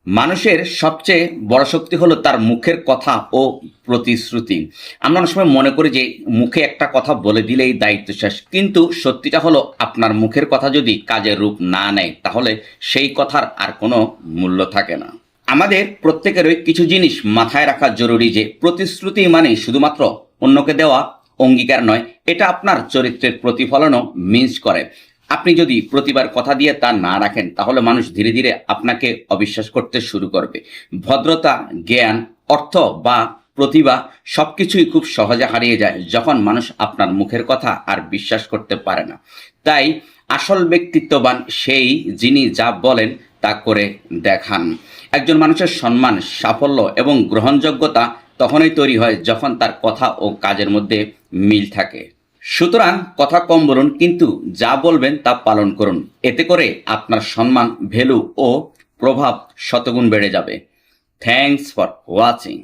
মানুষের সবচেয়ে বড় শক্তি হলো তার মুখের কথা ও প্রতিশ্রুতি। আমরা অনেক সময় মনে করি যে মুখে একটা কথা বলে দিলেই দায়িত্ব শেষ, কিন্তু সত্যিটা হলো আপনার মুখের কথা যদি কাজের রূপ না নেয় তাহলে সেই কথার আর কোনো মূল্য থাকে না। আমাদের প্রত্যেকেরই কিছু জিনিস মাথায় রাখা জরুরি, যে প্রতিশ্রুতি মানে শুধুমাত্র অন্যকে দেওয়া অঙ্গীকার নয়, এটা আপনার চরিত্রের প্রতিফলনও মিন্স করে। আপনি যদি প্রতিবার কথা দিয়ে তা না রাখেন তাহলে মানুষ ধীরে ধীরে আপনাকে অবিশ্বাস করতে শুরু করবে। ভদ্রতা, জ্ঞান, অর্থ বা প্রতিভা সবকিছুই খুব সহজে হারিয়ে যায় যখন মানুষ আপনার মুখের কথা আর বিশ্বাস করতে পারে না। তাই আসল ব্যক্তিত্ববান সেই, যিনি যা বলেন তা করে দেখান। একজন মানুষের সম্মান, সাফল্য এবং গ্রহণযোগ্যতা তখনই তৈরি হয় যখন তার কথা ও কাজের মধ্যে মিল থাকে। সুতরাং কথা কম বলুন, কিন্তু যা বলবেন তা পালন করুন। এতে করে আপনার সম্মান, ভ্যালু ও প্রভাব শতগুণ বেড়ে যাবে। Thanks for watching.